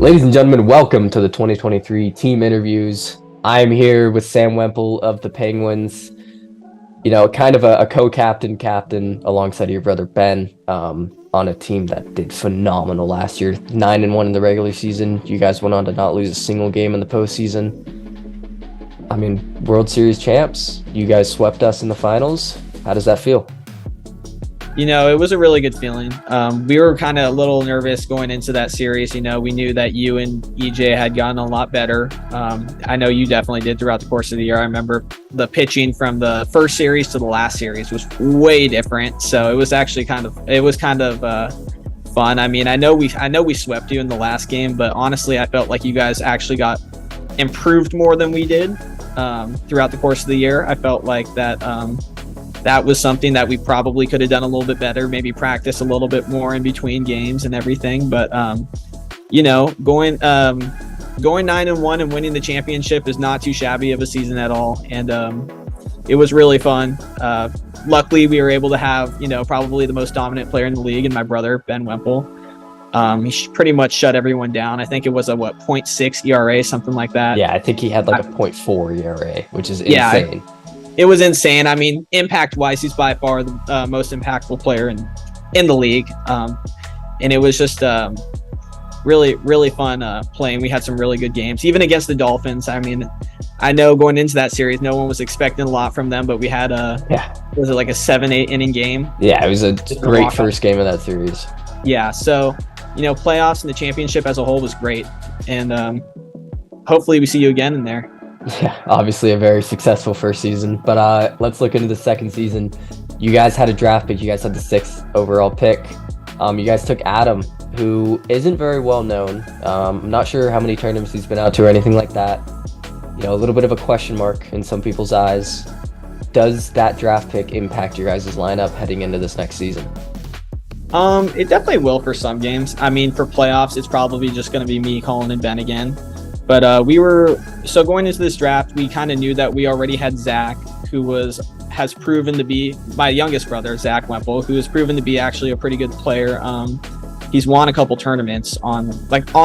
Ladies and gentlemen, welcome to the 2023 team interviews. I'm here with Sam Wemple of the Penguins. Kind of a co-captain alongside your brother Ben, on a team that did phenomenal last year. 9-1 in the regular season. You guys went on to not lose a single game in the postseason. I mean, World Series champs. You guys swept us in the finals. How does that feel? It was a really good feeling. We were kind of a little nervous going into that series. We knew that you and EJ had gotten a lot better. I know you definitely did throughout the course of the year. I remember the pitching from the first series to the last series was way different. So it was actually kind of fun. I mean, I know we swept you in the last game, but honestly, I felt like you guys actually got improved more than we did throughout the course of the year. I felt like that was something that we probably could have done a little bit better, maybe practice a little bit more in between games and everything. But, going 9-1 and winning the championship is not too shabby of a season at all. And it was really fun. Luckily, we were able to have, probably the most dominant player in the league and my brother, Ben Wemple. He pretty much shut everyone down. I think it was a 0.6 ERA, something like that. Yeah, I think he had like a 0.4 ERA, which is insane. It was insane. I mean, impact-wise, he's by far the most impactful player in the league. And it was just really, really fun playing. We had some really good games, even against the Dolphins. I mean, I know going into that series, no one was expecting a lot from them, but we had was it like a 7-8 inning game? Yeah, it was a great first game of that series. Yeah, so, playoffs and the championship as a whole was great. And hopefully we see you again in there. Yeah, obviously a very successful first season, but let's look into the second season. You guys had a draft pick. You guys had the 6th overall pick. You guys took Adam, who isn't very well known. I'm not sure how many tournaments he's been out to or anything like that. A little bit of a question mark in some people's eyes. Does that draft pick impact your guys' lineup heading into this next season? It definitely will for some games. I mean, for playoffs, it's probably just going to be me, Colin, and Ben again. But going into this draft, we kind of knew that we already had Zach, who has proven to be my youngest brother, Zach Wemple, who has proven to be actually a pretty good player. He's won a couple tournaments on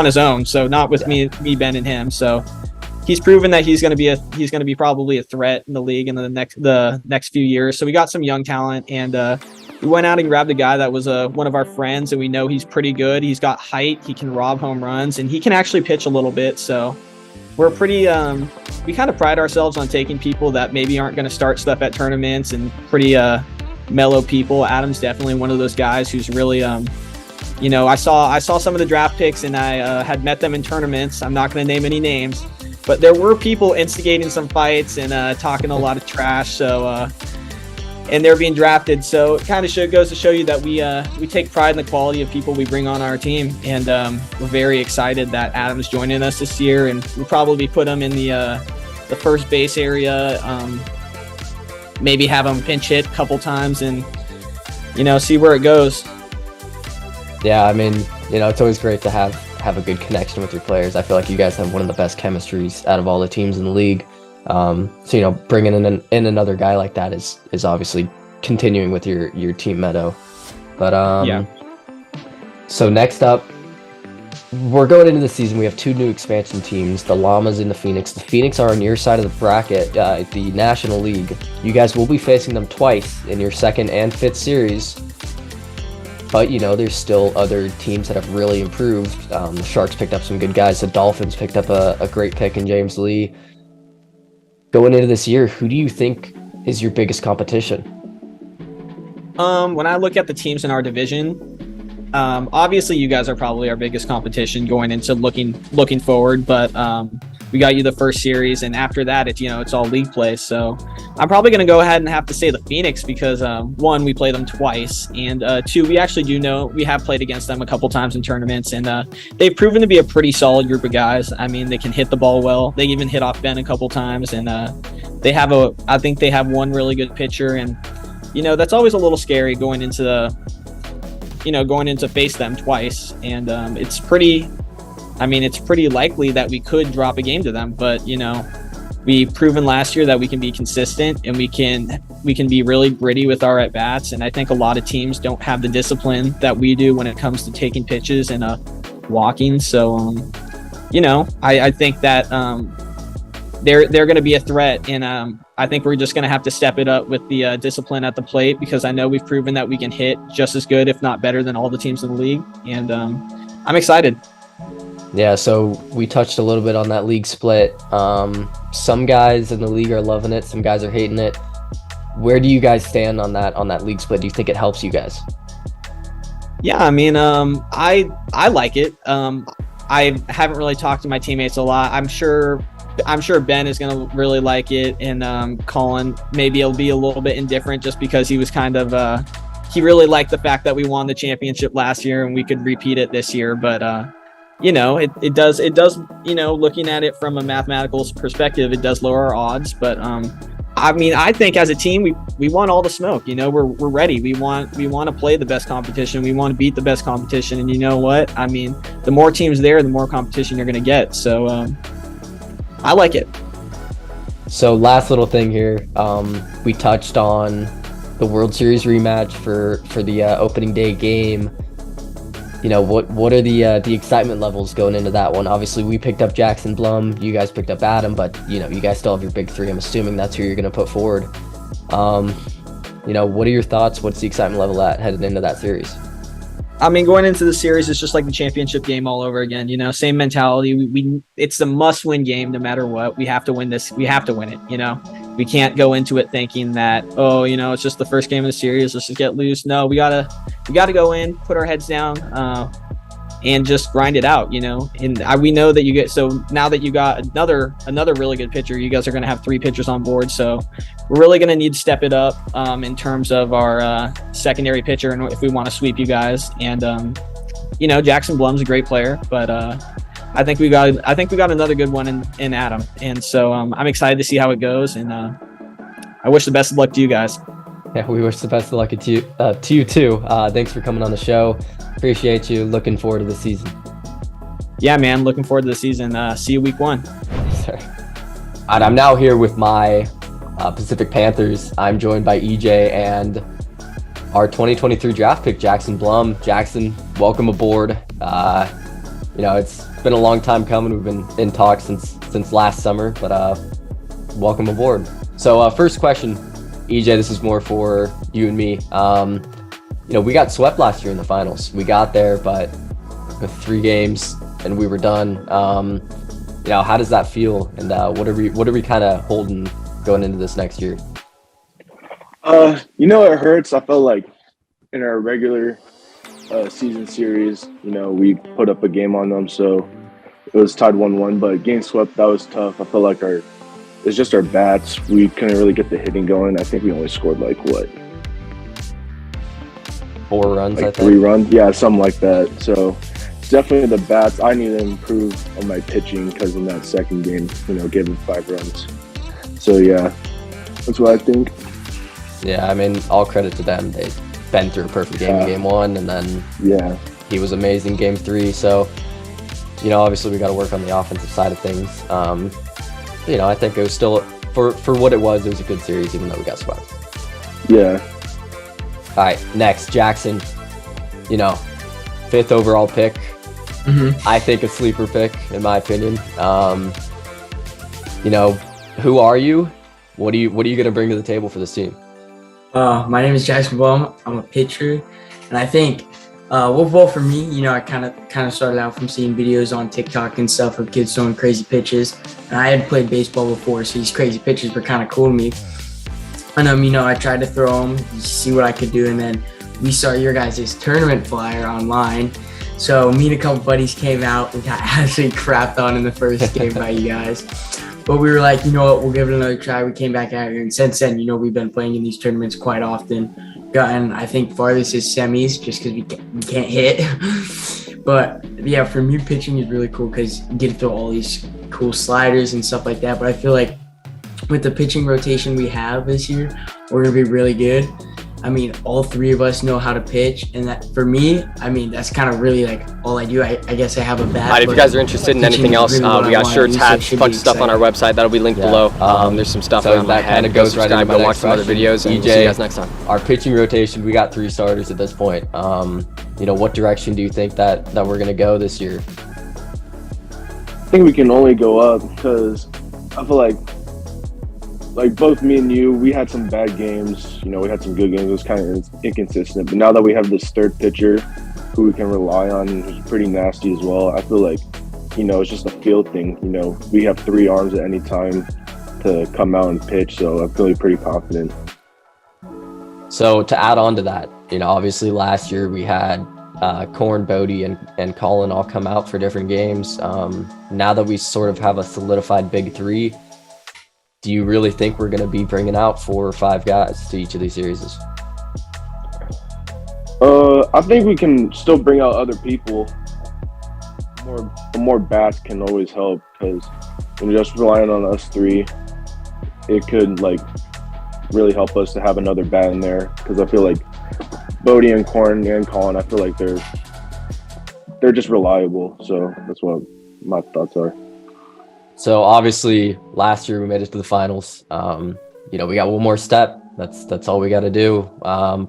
his own, so not with me, Ben, and him. So he's proven that he's going to be probably a threat in the league in the next few years. So we got some young talent, and we went out and grabbed a guy that was one of our friends, and we know he's pretty good. He's got height, he can rob home runs, and he can actually pitch a little bit. So we're pretty, we kind of pride ourselves on taking people that maybe aren't going to start stuff at tournaments and pretty mellow people. Adam's definitely one of those guys who's really, I saw some of the draft picks, and I had met them in tournaments. I'm not going to name any names, but there were people instigating some fights and talking a lot of trash. So, and they're being drafted. So it kind of goes to show you that we take pride in the quality of people we bring on our team. And we're very excited that Adam's joining us this year, and we'll probably put him in the first base area, maybe have him pinch hit a couple times and, see where it goes. Yeah, I mean, it's always great to have a good connection with your players. I feel like you guys have one of the best chemistries out of all the teams in the league. So bringing in another guy like that is obviously continuing with your team motto. But yeah. So next up, we're going into the season. We have 2 new expansion teams, the Llamas and the Phoenix. The Phoenix are on your side of the bracket, the National League. You guys will be facing them twice in your 2nd and 5th series. But, there's still other teams that have really improved. The Sharks picked up some good guys. The Dolphins picked up a great pick in James Lee. Going into this year, who do you think is your biggest competition? When I look at the teams in our division, obviously you guys are probably our biggest competition going into looking forward. But we got you the first series, and after that, it's all league play. So I'm probably going to go ahead and have to say the Phoenix because 1, we play them twice, and 2, we actually do know we have played against them a couple times in tournaments, and they've proven to be a pretty solid group of guys. I mean, they can hit the ball well. They even hit off Ben a couple times, and I think they have one really good pitcher, and that's always a little scary going into face them twice, and it's pretty likely that we could drop a game to them, but we've proven last year that we can be consistent and we can be really gritty with our at bats. And I think a lot of teams don't have the discipline that we do when it comes to taking pitches and walking. So I think that they're going to be a threat, and I think we're just going to have to step it up with the discipline at the plate, because I know we've proven that we can hit just as good, if not better, than all the teams in the league, and I'm excited. Yeah, so we touched a little bit on that league split. Some guys in the league are loving it, some guys are hating it. Where do you guys stand on that league split? Do you think it helps you guys? Yeah, I mean, I like it. I haven't really talked to my teammates a lot. I'm sure Ben is going to really like it, and Colin, maybe it'll be a little bit indifferent, just because he was kind of he really liked the fact that we won the championship last year and we could repeat it this year. But it does looking at it from a mathematical perspective, it does lower our odds. But I mean, I think as a team, we want all the smoke. We're ready. We want to play the best competition. We want to beat the best competition. And you know what? I mean, the more teams there, the more competition you're going to get. So I like it. So last little thing here, we touched on the World Series rematch for the opening day game. What are the excitement levels going into that one? Obviously, we picked up Jackson Blum, you guys picked up Adam, but you guys still have your big three. I'm assuming that's who you're going to put forward. What are your thoughts? What's the excitement level at headed into that series? I mean, going into the series, it's just like the championship game all over again. Same mentality. It's a must-win game, no matter what. We have to win this. We have to win it. We can't go into it thinking that, it's just the first game of the series, let's just get loose. No, we gotta go in, put our heads down, and just grind it out. And we know that so now that you got another really good pitcher, you guys are gonna have 3 pitchers on board. So we're really gonna need to step it up in terms of our secondary pitcher, and if we want to sweep you guys. And Jackson Blum's a great player, but I think we got another good one in Adam, and so I'm excited to see how it goes, and I wish the best of luck to you guys. Yeah, we wish the best of luck to you too. Thanks for coming on the show. Appreciate you. Looking forward to the season. Yeah, man. Looking forward to the season. See you week 1. Sorry. And I'm now here with my Pacific Panthers. I'm joined by EJ and our 2023 draft pick, Jackson Blum. Jackson, welcome aboard. It's been a long time coming. We've been in talks since last summer, but welcome aboard. So first question, EJ, this is more for you and me. We got swept last year in the finals. We got there, but with 3 games and we were done. How does that feel? And what are we kind of holding going into this next year? It hurts. I felt like in our regular season series, we put up a game on them, so it was tied 1-1. But getting swept, that was tough. I felt like it's just our bats. We couldn't really get the hitting going. I think we only scored 4 runs, I think. 3 runs, yeah, something like that. So it's definitely the bats. I need to improve on my pitching, because in that second game, gave them 5 runs. So yeah, that's what I think. Yeah, I mean, all credit to them. They've been through a perfect game in game 1, and then he was amazing game 3. So, obviously we got to work on the offensive side of things. I think it was still, for what it was a good series, even though we got swept. Yeah. All right, next, Jackson. 5th overall pick. Mm-hmm. I think a sleeper pick, in my opinion. Who are you? What are you going to bring to the table for this team? My name is Jackson Blum. I'm a pitcher, and I think WIFFLE for me, I kind of started out from seeing videos on TikTok and stuff of kids throwing crazy pitches, and I had played baseball before, so these crazy pitches were kind of cool to me. And I tried to throw them, see what I could do, and then we saw your guys' tournament flyer online. So me and a couple buddies came out and got absolutely crapped on in the first game by you guys. But we were like, you know what, we'll give it another try. We came back out here, and since then, we've been playing in these tournaments quite often. Gotten, I think, farthest is semis, just because we can't hit. But yeah, for me, pitching is really cool because you get to throw all these cool sliders and stuff like that. But I feel like with the pitching rotation we have this year, we're gonna be really good. I mean, all 3 of us know how to pitch, and that for me, I mean, that's kind of really like all I do. I guess I have a bat. If you guys are interested in anything else, we got shirts, hats, a bunch of stuff on our website. That'll be linked below. There's some stuff around that kind of goes right into. Go watch some other videos, and we'll see you guys next time. Our pitching rotation, we got 3 starters at this point. What direction do you think that we're gonna go this year? think we can only go up because I feel like both me and you, we had some bad games. You know, we had some good games. It was kind of inconsistent. But now that we have this third pitcher who we can rely on, who's pretty nasty as well, I feel like, you know, it's just a field thing. You know, we have 3 arms at any time to come out and pitch, so I'm feeling pretty confident. So to add on to that, you know, obviously last year we had Corn, Bodie, and Colin all come out for different games. Now that we sort of have a solidified big 3, do you really think we're going to be bringing out 4 or 5 guys to each of these series? I think we can still bring out other people. More bats can always help, because when you're just relying on us 3, it could really help us to have another bat in there. Because I feel like Bodie and Corn and Colin, I feel like they're just reliable. So that's what my thoughts are. So obviously last year we made it to the finals. You know, we got one more step. That's all we got to do.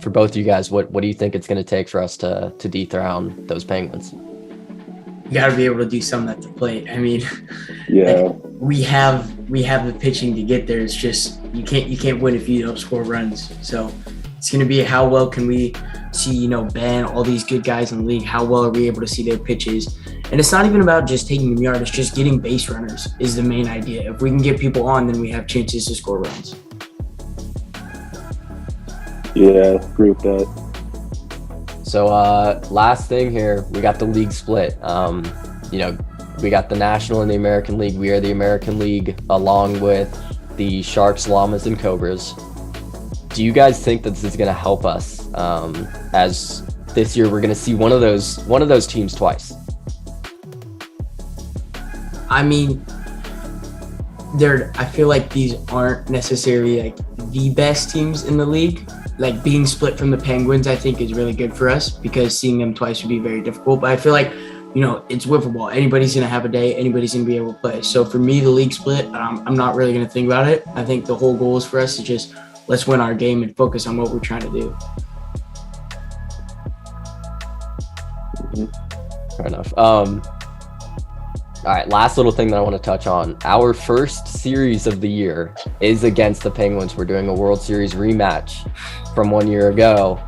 For both of you guys, what do you think it's going to take for us to dethrone those Penguins? You got to be able to do something at the plate. I mean, yeah, we have the pitching to get there. It's just you can't win if you don't score runs. So it's going to be how well can we see, you know, Ben, all these good guys in the league, how well are we able to see their pitches? And it's not even about just taking them yard, it's just getting base runners is the main idea. If we can get people on, then we have chances to score runs. Yeah, agree with that. So last thing here, we got the league split. You know, we got the National and the American League. We are the American League along with the Sharks, Llamas, and Cobras. Do you guys think that this is going to help us as this year we're going to see one of those teams twice? I mean, I feel like these aren't necessarily like the best teams in the league. Like being split from the Penguins, I think is really good for us because seeing them twice would be very difficult. But I feel like, you know, it's wiffle ball. Anybody's going to have a day. Anybody's going to be able to play. So for me, the league split, I'm not really going to think about it. I think the whole goal is for us to just let's win our game and focus on what we're trying to do. Fair enough. All right, last little thing that I want to touch on. Our first series of the year is against the Penguins. We're doing a World Series rematch from 1 year ago.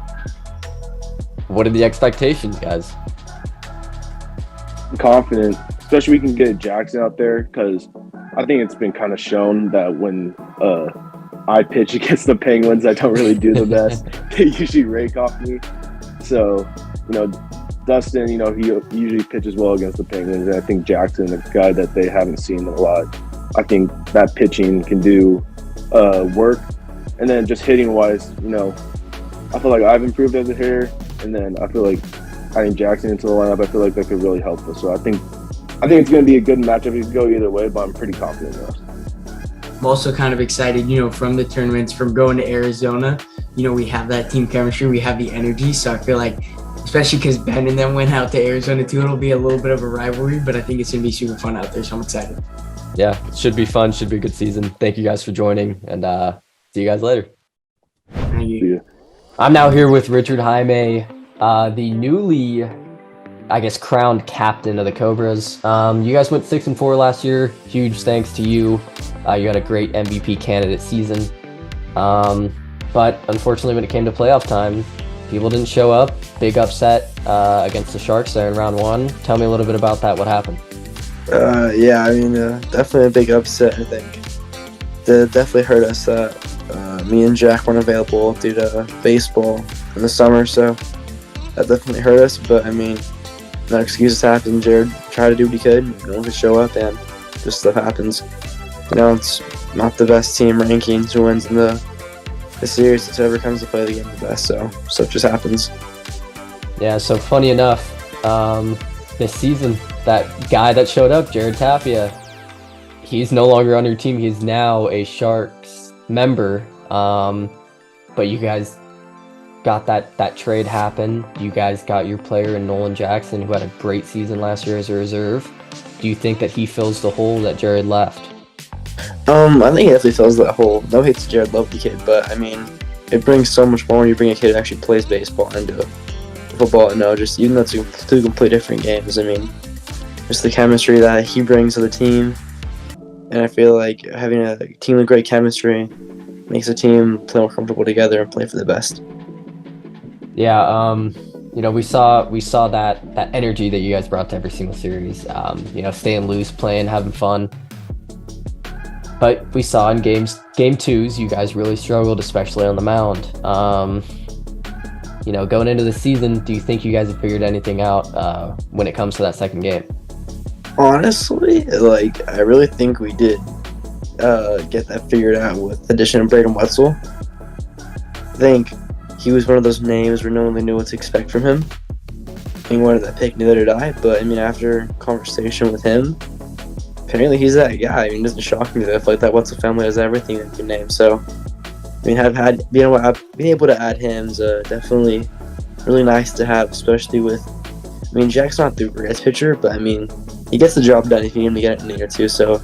What are the expectations, guys? I'm confident, especially we can get Jackson out there, because I think it's been kind of shown that when I pitch against the Penguins, I don't really do the best. They usually rake off me. So, you know, Dustin, you know, he usually pitches well against the Penguins, and I think Jackson, a guy that they haven't seen a lot, I think that pitching can do work. And then just hitting wise, you know, I feel like I've improved as a hitter, and then I feel like adding Jackson into the lineup, I feel like that could really help us. So I think it's going to be a good matchup. It could go either way, but I'm pretty confident in us. I'm also kind of excited, you know, from the tournaments, from going to Arizona. You know, we have that team chemistry, we have the energy, so I feel like, especially because Ben and them went out to Arizona too, it'll be a little bit of a rivalry, but I think it's going to be super fun out there, so I'm excited. Yeah, it should be fun. Should be a good season. Thank you guys for joining, and see you guys later. Thank you. I'm now here with Richard Jaime, the newly, I guess, crowned captain of the Cobras. You guys went 6-4 last year. Huge thanks to you. You had a great MVP candidate season. But unfortunately, when it came to playoff time, people didn't show up. Big upset against the Sharks there in round 1. Tell me a little bit about that. What happened? Yeah, I mean, definitely a big upset, I think. That definitely hurt us that me and Jack weren't available due to baseball in the summer, so that definitely hurt us. But, I mean, no excuses happen. Jared tried to do what he could. No one could show up, and just stuff happens. You know, it's not the best team rankings who wins in the series. It's whoever comes to play the game the best, so stuff just happens. Yeah, so funny enough, this season, that guy that showed up, Jared Tapia, he's no longer on your team. He's now a Sharks member. But you guys got that trade happen. You guys got your player in Nolan Jackson, who had a great season last year as a reserve. Do you think that he fills the hole that Jared left? I think he definitely fills that hole. No hate to Jared, love the kid, but I mean, it brings so much more when you bring a kid who actually plays baseball into football. No, just even though it's two completely different games. I mean, just the chemistry that he brings to the team. And I feel like having a team with great chemistry makes a team play more comfortable together and play for the best. Yeah, we saw that energy that you guys brought to every single series. Staying loose, playing, having fun. But we saw in game twos, you guys really struggled, especially on the mound. Going into the season, do you think you guys have figured anything out when it comes to that second game? Honestly, I really think we did get that figured out with the addition of Braden Wetzel. I think he was one of those names where no one really knew what to expect from him. He wanted that pick, neither did I. But after conversation with him, apparently he's that guy. It doesn't shock me that I feel like that Wetzel family has everything in your name. So, being able to add him is definitely really nice to have, especially with. Jack's not the greatest pitcher, but he gets the job done if you need him to get it in a year or two. So,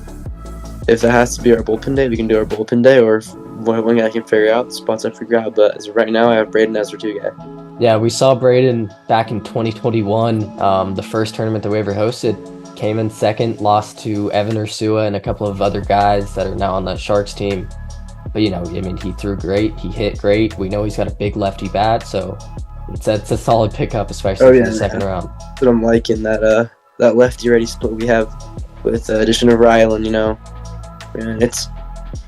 if that has to be our bullpen day, we can do our bullpen day, or if one guy can figure out, the spots I figure out. But as of right now, I have Braden as our 2 guy. Yeah, we saw Braden back in 2021, the first tournament that we ever hosted. Came in second, lost to Evan Ursua and a couple of other guys that are now on the Sharks team. But, he threw great. He hit great. We know he's got a big lefty bat, so it's a solid pickup, especially for the second round. But I'm liking that lefty-righty split we have with the addition of Rylan, It's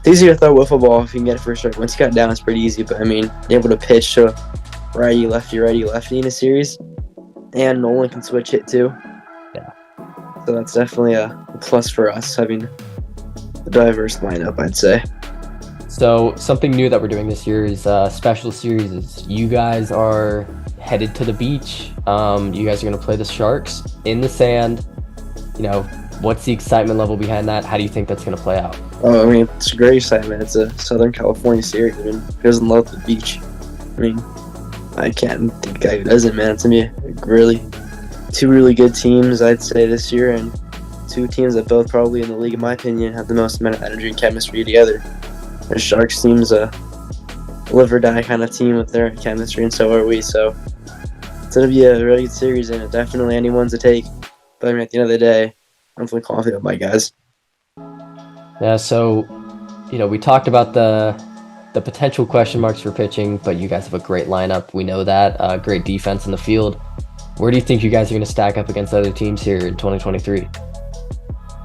easy to throw a wiffle ball if you can get it for a strike. Once you got it down, it's pretty easy. But, being able to pitch to righty, lefty in a series. And Nolan can switch hit, too. Yeah. So that's definitely a plus for us, having a diverse lineup, I'd say. So something new that we're doing this year is special series. You guys are headed to the beach. You guys are going to play the Sharks in the sand. What's the excitement level behind that? How do you think that's going to play out? Oh, it's a great excitement. It's a Southern California series. Who doesn't love the beach? I can't think of a guy who doesn't, man. It's going to be two really good teams, I'd say, this year, and 2 teams that both probably in the league, in my opinion, have the most amount of energy and chemistry together. The Sharks team's a live or die kind of team with their chemistry, and so are we. So it's going to be a really good series, and definitely anyone's a take. But at the end of the day, I'm feeling confident with my guys. Yeah, so, we talked about the potential question marks for pitching, but you guys have a great lineup. We know that. Great defense in the field. Where do you think you guys are going to stack up against other teams here in 2023?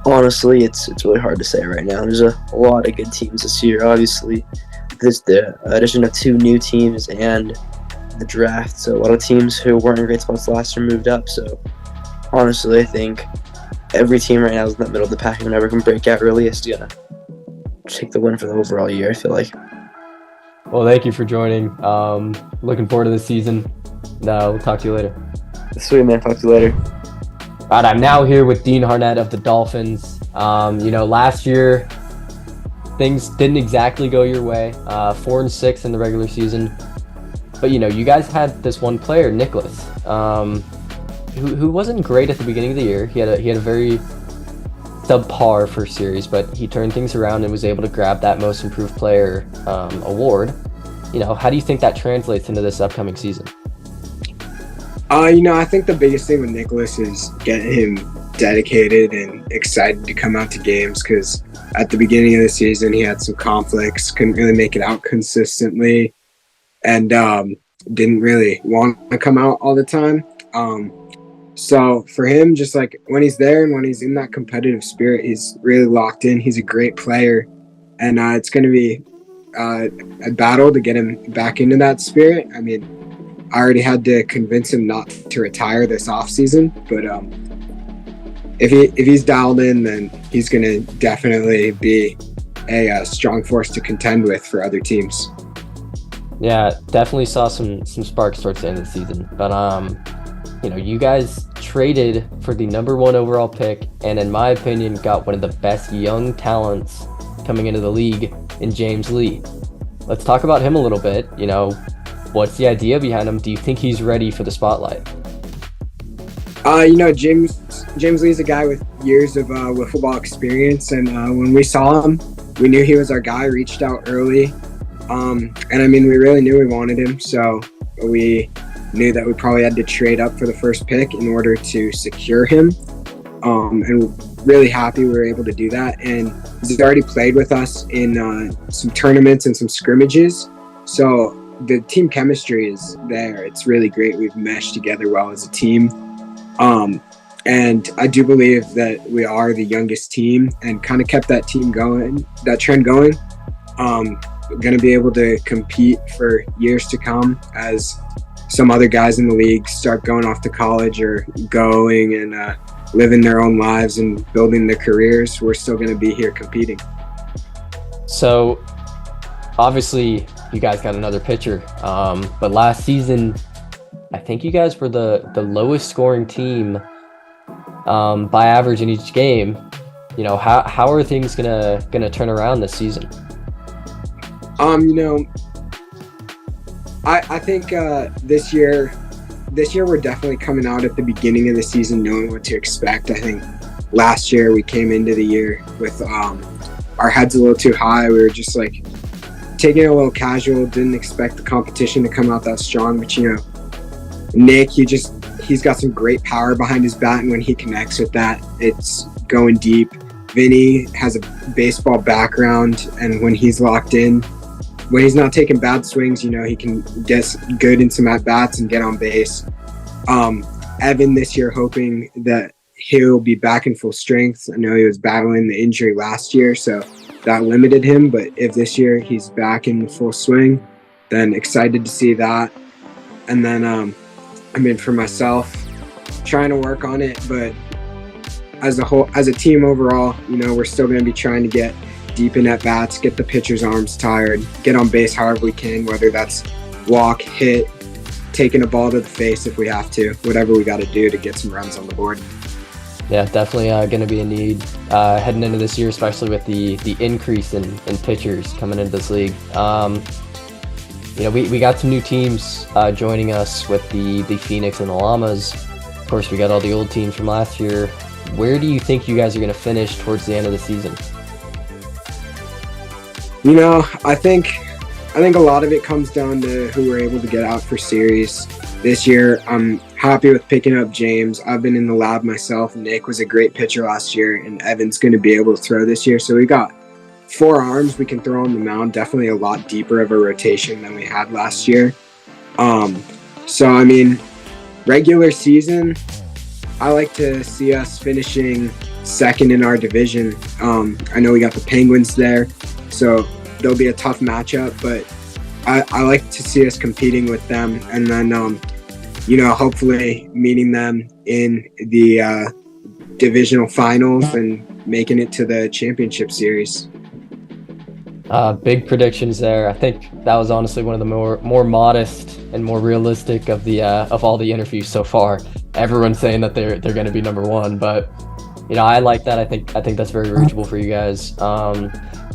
Honestly, it's really hard to say right now. There's a lot of good teams this year. Obviously, there's the addition of 2 new teams and the draft. So a lot of teams who weren't in great spots last year moved up. So honestly, I think every team right now is in the middle of the pack. Whenever can break out early, is gonna take the win for the overall year, I feel like. Well, thank you for joining. Looking forward to the season. We'll talk to you later. Sweet, man. Talk to you later. All right, I'm now here with Dean Harnett of the Dolphins. Last year, things didn't exactly go your way. 4-6 in the regular season. But, you guys had this one player, Nicholas, who wasn't great at the beginning of the year. He had a very subpar first series, but he turned things around and was able to grab that Most Improved Player award. How do you think that translates into this upcoming season? I think the biggest thing with Nicholas is getting him dedicated and excited to come out to games, because at the beginning of the season he had some conflicts, couldn't really make it out consistently, and didn't really want to come out all the time. So for him, just like when he's there and when he's in that competitive spirit, he's really locked in. He's a great player, and it's going to be a battle to get him back into that spirit. I already had to convince him not to retire this offseason, but if he's dialed in, then he's going to definitely be a strong force to contend with for other teams. Yeah, definitely saw some sparks towards the end of the season. But you guys traded for the number 1 overall pick, and in my opinion, got one of the best young talents coming into the league in James Lee. Let's talk about him a little bit. What's the idea behind him? Do you think he's ready for the spotlight? James Lee's a guy with years of wiffle ball experience, and when we saw him, we knew he was our guy. Reached out early, and we really knew we wanted him, so we knew that we probably had to trade up for the first pick in order to secure him. and really happy we were able to do that. And he's already played with us in some tournaments and some scrimmages. So the team chemistry is there. It's really great. We've meshed together well as a team. And I do believe that we are the youngest team and kind of kept that trend going. Going to be able to compete for years to come as some other guys in the league start going off to college or going and living their own lives and building their careers. We're still going to be here competing. So obviously you guys got another pitcher, but last season I think you guys were the lowest scoring team by average in each game. You know, how are things gonna turn around this season? I think this year we're definitely coming out at the beginning of the season knowing what to expect. I think last year we came into the year with our heads a little too high. We were just like taking it a little casual, didn't expect the competition to come out that strong. But Nick, he's got some great power behind his bat, and when he connects with that, it's going deep. Vinny has a baseball background, and when he's locked in, when he's not taking bad swings, he can get good in some at-bats and get on base. Evan this year, hoping that he'll be back in full strength. I know he was battling the injury last year, so that limited him. But if this year he's back in full swing, then excited to see that. And then, for myself, trying to work on it. But as a team overall, we're still going to be trying to get deep in at bats, get the pitcher's arms tired, get on base however we can, whether that's walk, hit, taking a ball to the face if we have to, whatever we got to do to get some runs on the board. Yeah, definitely going to be a need heading into this year, especially with the increase in pitchers coming into this league. We got some new teams joining us with the Phoenix and the Llamas. Of course, we got all the old teams from last year. Where do you think you guys are going to finish towards the end of the season? I think a lot of it comes down to who we're able to get out for series. This year, I'm happy with picking up James. I've been in the lab myself. Nick was a great pitcher last year, and Evan's going to be able to throw this year. So we got 4 arms we can throw on the mound, definitely a lot deeper of a rotation than we had last year. Regular season, I like to see us finishing second in our division. I know we got the Penguins there, so there'll be a tough matchup, but I like to see us competing with them, and then hopefully meeting them in the divisional finals and making it to the championship series. Big predictions there. I think that was honestly one of the more modest and more realistic of all the interviews so far. Everyone's saying that they're going to be number 1, but I like that. I think that's very reachable for you guys.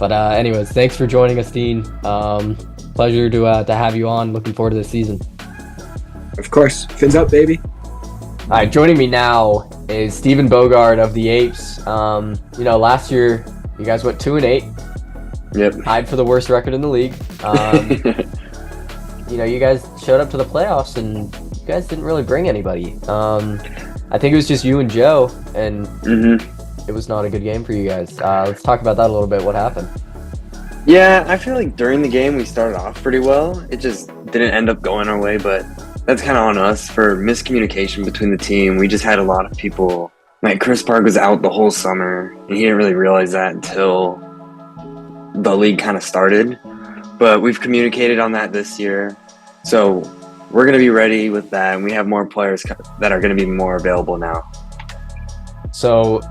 Anyways, thanks for joining us, Dean. Pleasure to have you on. Looking forward to this season. Of course. Fins up, baby. All right, joining me now is Stephen Bogard of the Apes. Last year you guys went 2-8. Yep. Tied for the worst record in the league. You guys showed up to the playoffs and you guys didn't really bring anybody. I think it was just you and Joe, and it was not a good game for you guys. Let's talk about that a little bit. What happened? Yeah, I feel like during the game we started off pretty well. It just didn't end up going our way, but that's kind of on us for miscommunication between the team. We just had a lot of people, like Chris Park was out the whole summer, and he didn't really realize that until the league kind of started. But we've communicated on that this year, so we're going to be ready with that, and we have more players that are going to be more available now. So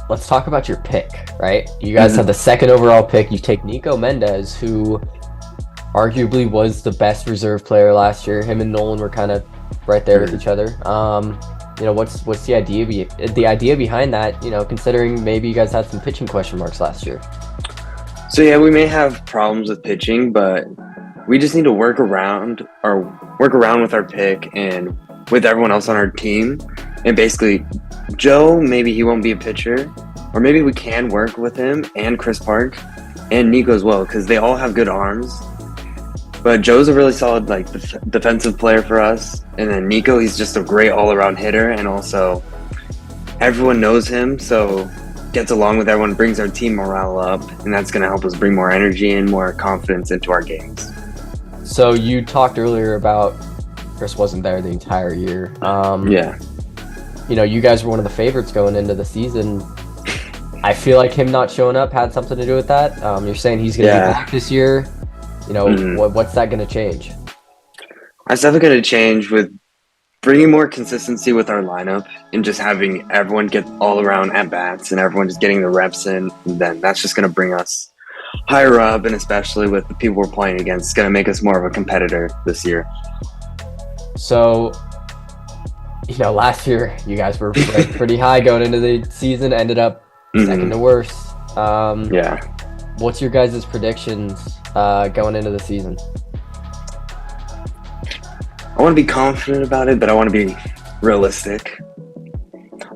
let's talk about your pick, right? You guys have the 2nd overall pick. You take Nico Mendez, who arguably was the best reserve player last year. Him and Nolan were kind of right there with each other. What's the idea behind that? Considering maybe you guys had some pitching question marks last year. So yeah, we may have problems with pitching, but we just need to work around with our pick and with everyone else on our team. And basically, Joe, maybe he won't be a pitcher, or maybe we can work with him and Chris Park and Nico as well, because they all have good arms. But Joe's a really solid defensive player for us, and then Nico, he's just a great all-around hitter, and also everyone knows him, so gets along with everyone, brings our team morale up, and that's going to help us bring more energy and more confidence into our games. So you talked earlier about Chris wasn't there the entire year. Yeah. You know, you guys were one of the favorites going into the season. I feel like him not showing up had something to do with that. You're saying he's going to be back this year. You know, what's that going to change? That's definitely going to change with bringing more consistency with our lineup and just having everyone get all around at bats and everyone just getting the reps in. And then that's just going to bring us higher up, and especially with the people we're playing against, it's going to make us more of a competitor this year. So, you know, last year you guys were ranked pretty high going into the season, ended up second to worst. Yeah. What's your guys' predictions going into the season? I want to be confident about it, but I want to be realistic.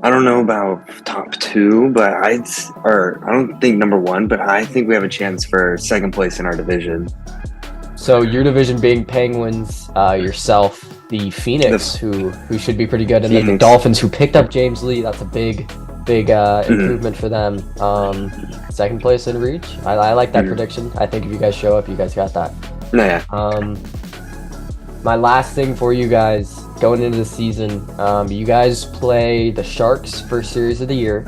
I don't know about top 2, but I don't think number 1, but I think we have a chance for second place in our division. So your division being Penguins, yourself, the Phoenix, who should be pretty good, and then the Dolphins, who picked up James Lee. That's a big improvement for them. Second place in reach. I like that prediction. I think if you guys show up, you guys got that. Yeah. My last thing for you guys going into the season, you guys play the Sharks first series of the year.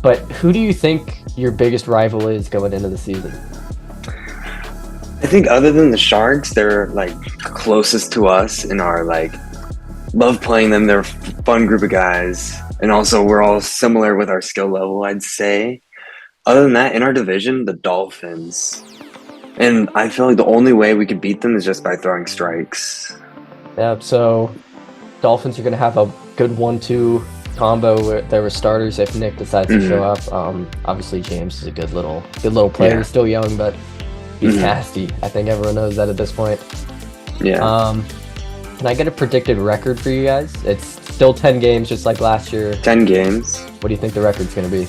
But who do you think your biggest rival is going into the season? I think other than the Sharks, they're like closest to us and are like love playing them. They're a fun group of guys, and also we're all similar with our skill level, I'd say. Other than that, in our division, the Dolphins. And I feel like the only way we could beat them is just by throwing strikes. Yeah, so Dolphins are going to have a good 1-2 combo with their starters if Nick decides to show up. Obviously, James is a good little player. He's still young, but he's nasty. I think everyone knows that at this point. Yeah. Can I get a predicted record for you guys? It's still 10 games, just like last year. 10 games. What do you think the record's going to be?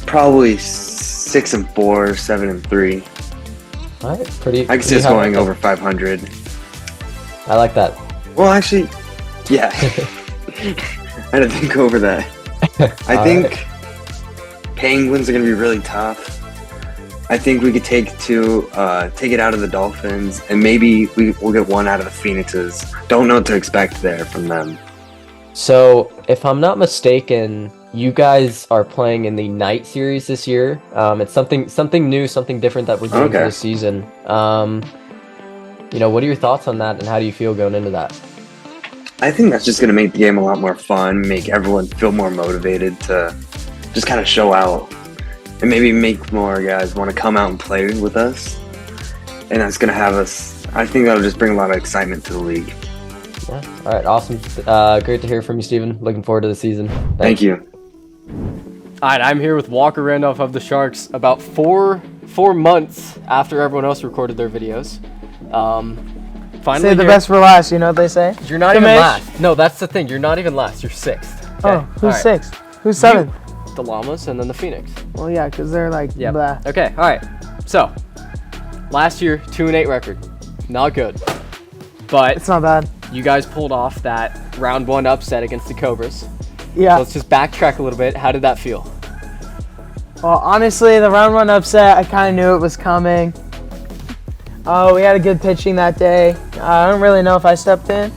Probably 6-4, 7-3. All right, pretty. I can see us going over 500. I like that. Well, actually, yeah. I had to think over that. I think Penguins are going to be really tough. I think we could take it out of the Dolphins, and maybe we'll get one out of the Phoenixes. Don't know what to expect there from them. So, if I'm not mistaken, you guys are playing in the night series this year. It's something new, something different that we're doing for this season. You know, what are your thoughts on that, and how do you feel going into that? I think that's just going to make the game a lot more fun, make everyone feel more motivated to just kind of show out, and maybe make more guys want to come out and play with us. And that's going to have us, I think that'll just bring a lot of excitement to the league. Yeah. All right, awesome. Great to hear from you, Steven. Looking forward to the season. Thank you. All right, I'm here with Walker Randolph of the Sharks about four months after everyone else recorded their videos. Finally, say the best for last, you know what they say? You're not even last. No, that's the thing. You're not even last. You're sixth. Okay? Oh, who's sixth? Who's seventh? The Llamas and then the Phoenix. Well, yeah, because they're like, blah. Okay, all right. So, last year, 2-8 record. Not good. But it's not bad. You guys pulled off that round 1 upset against the Cobras. Yeah. So let's just backtrack a little bit. How did that feel? Well, honestly, the round 1 upset, I kind of knew it was coming. We had a good pitching that day. I don't really know if I stepped in.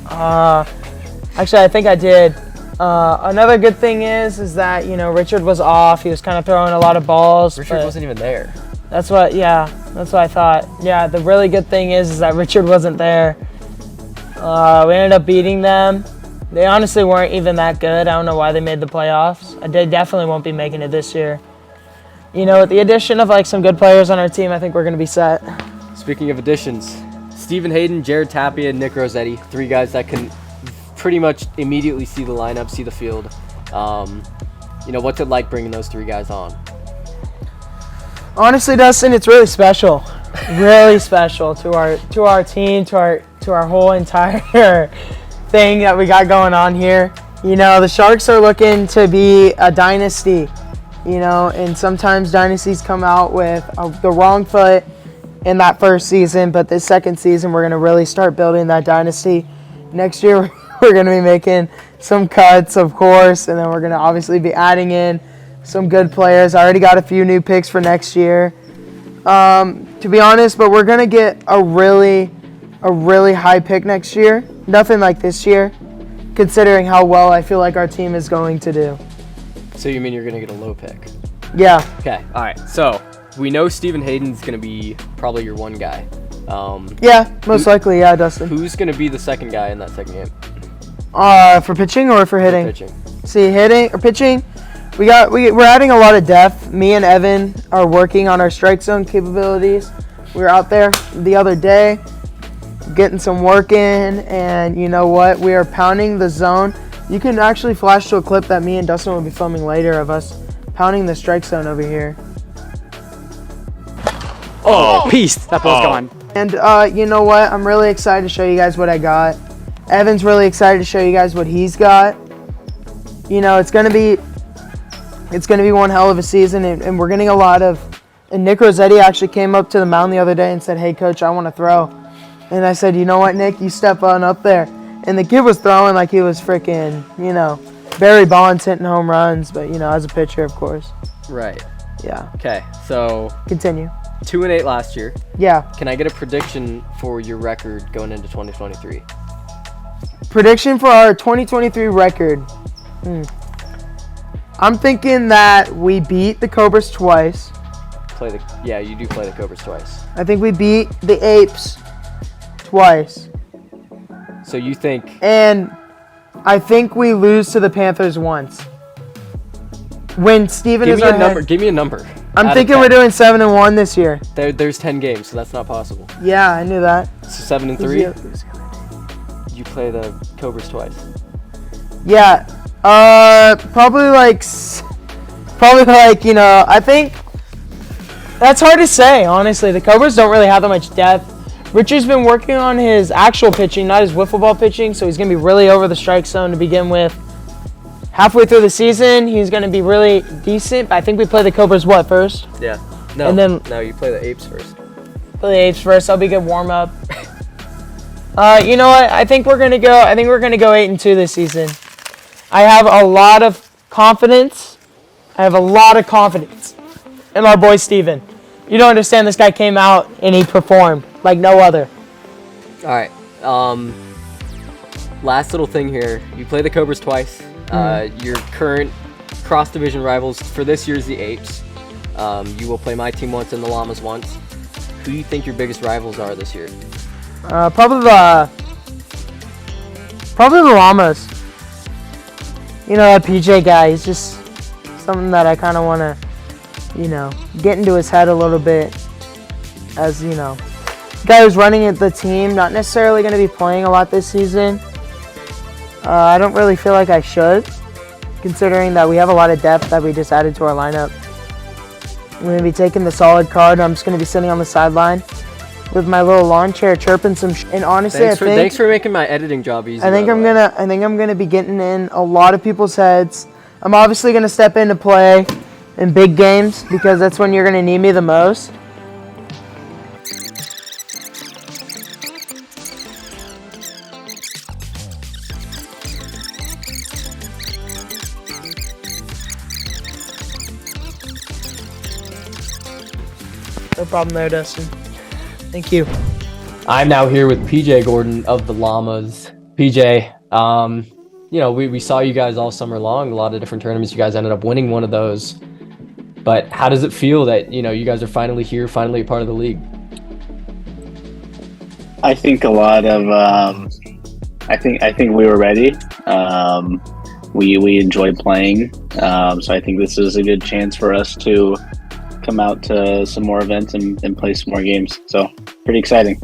Actually, I think I did. Another good thing is that, you know, Richard was off. He was kind of throwing a lot of balls. Richard wasn't even there. That's what I thought. Yeah, the really good thing is that Richard wasn't there. We ended up beating them. They honestly weren't even that good. I don't know why they made the playoffs. They definitely won't be making it this year. You know, with the addition of like some good players on our team, I think we're going to be set. Speaking of additions, Stephen Hayden, Jared Tapia, and Nick Rossetti, 3 guys that can pretty much immediately see the lineup, see the field. You know, what's it like bringing those 3 guys on? Honestly, Dustin, it's really special. Really special to our team, to our whole entire thing that we got going on here. You know, the Sharks are looking to be a dynasty, you know, and sometimes dynasties come out with the wrong foot in that first season, but this second season we're going to really start building that dynasty. Next year we're going to be making some cuts, of course, and then we're going to obviously be adding in some good players. I already got a few new picks for next year, to be honest, but we're going to get a really high pick next year. Nothing like this year, considering how well I feel like our team is going to do. So you mean you're going to get a low pick? Yeah. Okay, all right. So we know Stephen Hayden's going to be probably your one guy. Yeah, most likely, yeah, Dustin. Who's going to be the second guy in that second game? For pitching or for hitting? For pitching. See, hitting or pitching, we're adding a lot of depth. Me and Evan are working on our strike zone capabilities. We were out there the other day getting some work in, and you know what? We are pounding the zone. You can actually flash to a clip that me and Dustin will be filming later of us pounding the strike zone over here. Oh, peace. That ball's gone. And you know what? I'm really excited to show you guys what I got. Evan's really excited to show you guys what he's got. You know, it's gonna be one hell of a season, and we're getting a lot of. And Nick Rossetti actually came up to the mound the other day and said, "Hey, coach, I want to throw." And I said, "You know what, Nick? You step on up there." And the kid was throwing like he was freaking, you know, Barry Bonds hitting home runs, but you know, as a pitcher, of course. Right. Yeah. Okay, so Continue. 2-8 last year. Yeah. Can I get a prediction for your record going into 2023? Prediction for our 2023 record. I'm thinking that we beat the Cobras twice. Yeah, you do play the Cobras twice. I think we beat the Apes twice. So you think... And I think we lose to the Panthers once. When Steven Give is me our a number. head, Give me a number. I'm Out of thinking 10. we're doing 7-1 this year. There's 10 games, so that's not possible. Yeah, I knew that. So 7-3. You play the Cobras twice. Yeah. Probably like, you know, I think that's hard to say, honestly. The Cobras don't really have that much depth. Richard's been working on his actual pitching, not his wiffle ball pitching, so he's going to be really over the strike zone to begin with. Halfway through the season, he's going to be really decent. I think we play the Cobras first? Yeah. No. And then no, you play the Apes first. play the Apes first. That'll be a good warm up. You know what? I think we're gonna go 8-2 this season. I have a lot of confidence. in our boy Steven. You don't understand. This guy came out and he performed like no other. All right. Last little thing here. You play the Cobras twice. Your current cross-division rivals for this year is the Apes. You will play my team once and the Llamas once. Who do you think your biggest rivals are this year? Probably the Llamas. You know, that PJ guy, he's just something that I kind of want to, you know, get into his head a little bit. As, you know, the guy who's running the team, not necessarily going to be playing a lot this season. I don't really feel like I should, considering that we have a lot of depth that we just added to our lineup. I'm going to be taking the solid card. I'm just going to be sitting on the sideline with my little lawn chair chirping some and honestly Thanks for making my editing job easy. I think I'm gonna be getting in a lot of people's heads. I'm obviously gonna step into play in big games because that's when you're gonna need me the most. No problem there, Dustin. Thank you. I'm now here with PJ Gordon of the Llamas. PJ, you know, we saw you guys all summer long, a lot of different tournaments. You guys ended up winning one of those. But how does it feel that, you know, you guys are finally here, finally a part of the league? I think a lot of I think we were ready. We enjoyed playing. So I think this is a good chance for us to come out to some more events and play some more games. So pretty exciting.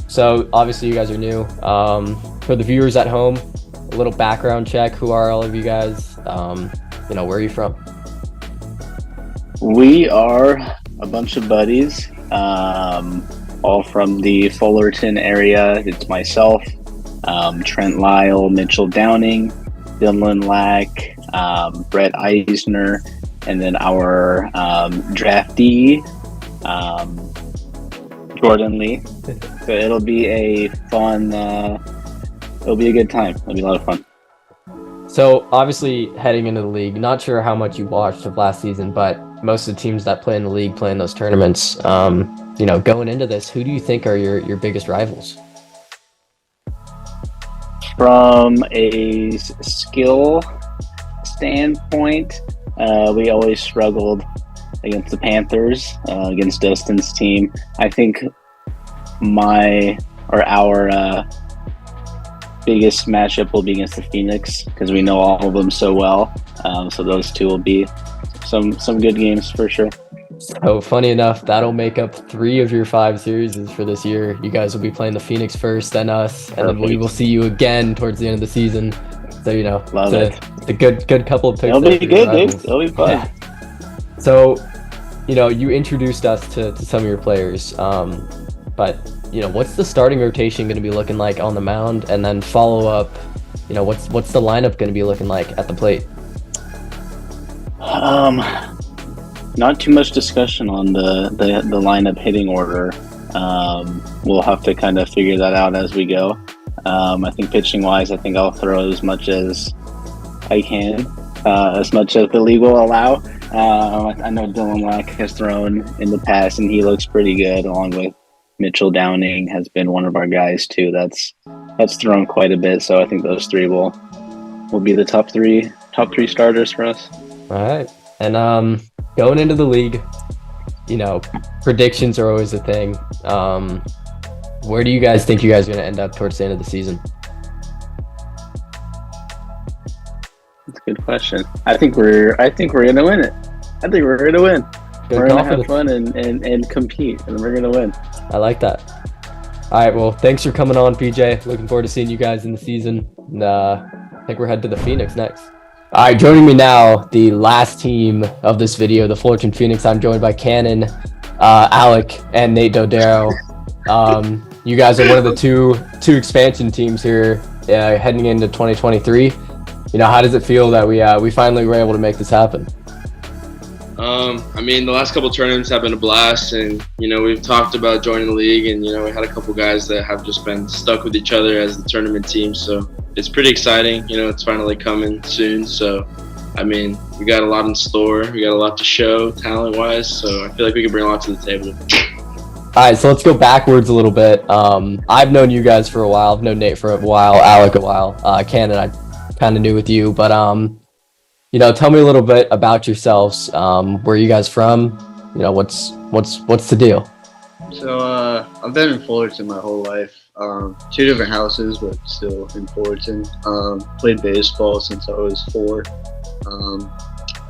So obviously you guys are new. For the viewers at home, a little background check. Who are all of you guys? You know, where are you from? We are a bunch of buddies, all from the Fullerton area. It's myself, Trent Lyle, Mitchell Downing, Dylan Lack, Brett Eisner, and then our draftee, Jordan Lee. So it'll be a fun it'll be a good time. It'll be a lot of fun. So obviously heading into the league, not sure how much you watched of last season, but most of the teams that play in the league play in those tournaments. Going into this, who do you think are your biggest rivals? From a skill standpoint, we always struggled against the Panthers, against Dustin's team. I think our biggest matchup will be against the Phoenix because we know all of them so well. So those two will be some good games for sure. So funny enough, that'll make up 3 of your 5 series for this year. You guys will be playing the Phoenix first, then us, and then we will see you again towards the end of the season. So Love it. The good couple of picks. It'll be good, dude. It'll be fun. Yeah. So, you introduced us to some of your players, but what's the starting rotation going to be looking like on the mound, and then follow up, what's the lineup going to be looking like at the plate? Not too much discussion on the lineup hitting order. We'll have to kind of figure that out as we go. I think pitching wise, I think I'll throw as much as I can, as much as the league will allow. I know Dylan Lack has thrown in the past, and he looks pretty good, along with Mitchell Downing has been one of our guys too. That's thrown quite a bit. So I think those 3 will be the top three starters for us. All right, and going into the league, predictions are always a thing. Where do you guys think you guys are going to end up towards the end of the season? That's a good question. I think we're going to win it. I think we're going to win. We're going to have fun and compete, and we're going to win. I like that. All right, well, thanks for coming on, PJ. Looking forward to seeing you guys in the season. And, I think we're headed to the Phoenix next. All right, joining me now, the last team of this video, the Fullerton Phoenix. I'm joined by Cannon, Alec, and Nate Dodaro. You guys are one of the two expansion teams here heading into 2023. How does it feel that we finally were able to make this happen? The last couple tournaments have been a blast, and we've talked about joining the league, and we had a couple guys that have just been stuck with each other as the tournament team. So it's pretty exciting. It's finally coming soon. So we got a lot in store. We got a lot to show talent-wise. So I feel like we can bring a lot to the table. All right, so let's go backwards a little bit. I've known you guys for a while. I've known Nate for a while, Alec a while. Cannon, I kind of knew with you, but tell me a little bit about yourselves. Where are you guys from? What's the deal? So I've been in Fullerton my whole life. 2 different houses, but still in Fullerton. Played baseball since I was 4.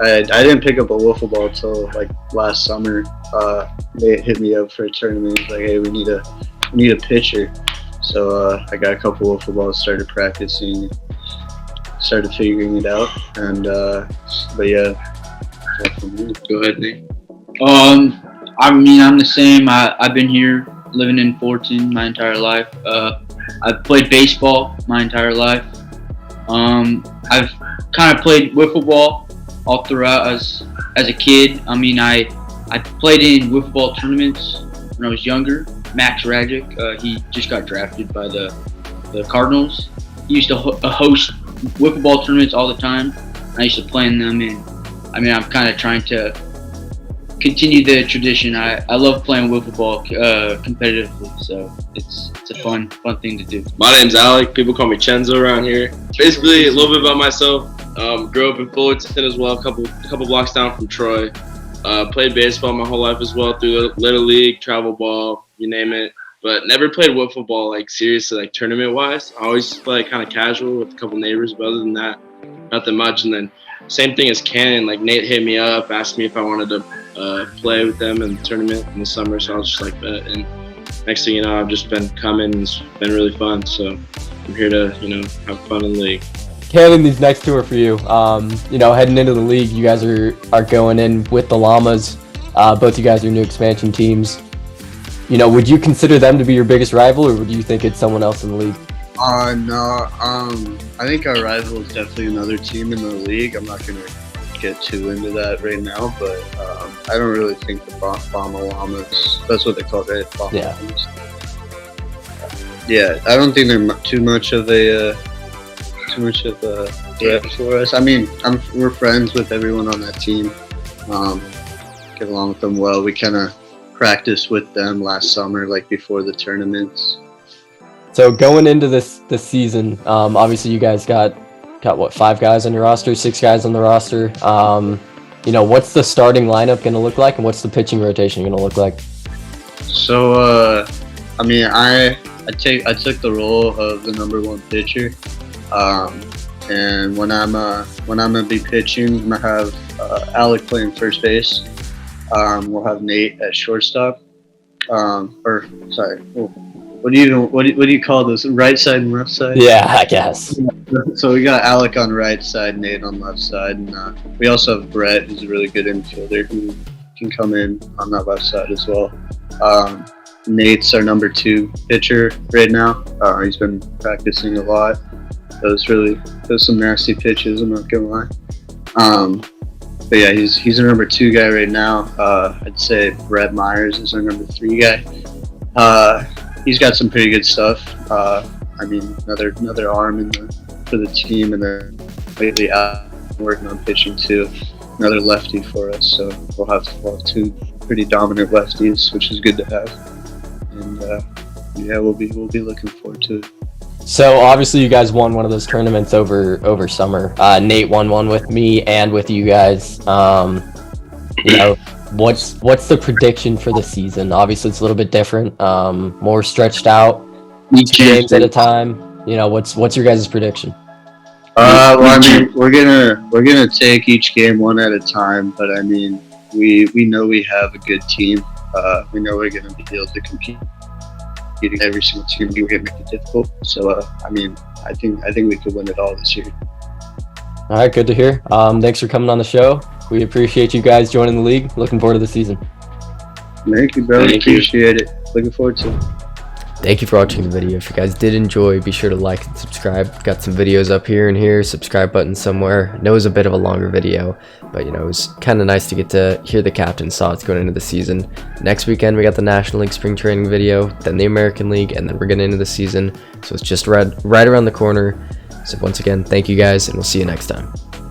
I didn't pick up a wiffle ball until last summer. They hit me up for a tournament. Like, hey, we need a pitcher. So I got a couple wiffle balls, started practicing, started figuring it out, and but yeah. Go ahead, Nate. I'm the same. I've been here living in Fullerton my entire life. I've played baseball my entire life. I've kind of played wiffle ball all throughout as a kid. I played in wiffle ball tournaments when I was younger. Max Ragic, he just got drafted by the Cardinals. He used to host wiffle ball tournaments all the time. I used to play in them, and I'm kind of trying to continue the tradition. I love playing wiffle ball competitively, so it's a fun thing to do. My name's Alec. People call me Chenzo around here. Basically, a little bit about myself. Grew up in Fullerton as well, a couple blocks down from Troy. Played baseball my whole life as well, through Little League, travel ball, you name it. But never played wiffle ball seriously, tournament-wise. I always play kind of casual with a couple neighbors, but other than that, nothing much. And then same thing as Cannon. Nate hit me up, asked me if I wanted to play with them in the tournament in the summer, so I was just bet. And next thing you know, I've just been coming, and it's been really fun. So I'm here to have fun in the league. Cannon, these next 2 are for you. Heading into the league, you guys are going in with the Llamas. Both you guys are new expansion teams. Would you consider them to be your biggest rival, or would you think it's someone else in the league? No. I think our rival is definitely another team in the league. I'm not gonna get too into that right now, but I don't really think the Bama Llamas. That's what they call it, right? Bama Yeah. Llamas. Yeah, I don't think they're too much of a threat for us. I mean, we're friends with everyone on that team. Get along with them well. We kind of practiced with them last summer, like before the tournaments. So going into this season, obviously you guys got what, 5 guys on your roster, 6 guys on the roster. You know, what's the starting lineup going to look like, and what's the pitching rotation going to look like? So, I mean, I took the role of the number 1 pitcher, and when I'm gonna be pitching, I'm gonna have Alec playing first base. We'll have Nate at shortstop. What do you call this? Right side and left side? Yeah, I guess. So we got Alec on right side, Nate on left side, and we also have Brett, who's a really good infielder who can come in on that left side as well. Nate's our number 2 pitcher right now. He's been practicing a lot. Those some nasty pitches, I'm not gonna lie. But yeah, he's our number 2 guy right now. I'd say Brett Myers is our number 3 guy. He's got some pretty good stuff. I mean, another arm for the team, and then lately working on pitching too. Another lefty for us, so we'll have 2 pretty dominant lefties, which is good to have. And yeah, we'll be looking forward to it. So obviously you guys won one of those tournaments over summer. Nate won one with me and with you guys. You know, what's the prediction for the season? Obviously it's a little bit different, more stretched out, 2 games at a time. You know, what's your guys' prediction? Well, I mean, we're gonna take each game one at a time, but I mean, we know we have a good team. We know we're gonna be able to compete. Every single team, we're gonna make it difficult. So, I mean, I think we could win it all this year. All right, good to hear. Thanks for coming on the show. We appreciate you guys joining the league. Looking forward to the season. Thank you, bro. Appreciate it. Looking forward to it. Thank you for watching the video. If you guys did enjoy, be sure to like and subscribe. Got some videos up here and here, subscribe button somewhere. I know it was a bit of a longer video, but you know, it was kind of nice to get to hear the captain's thoughts going into the season. Next weekend, we got the National League Spring Training video, then the American League, and then we're getting into the season. So it's just right around the corner. So once again, thank you guys, and we'll see you next time.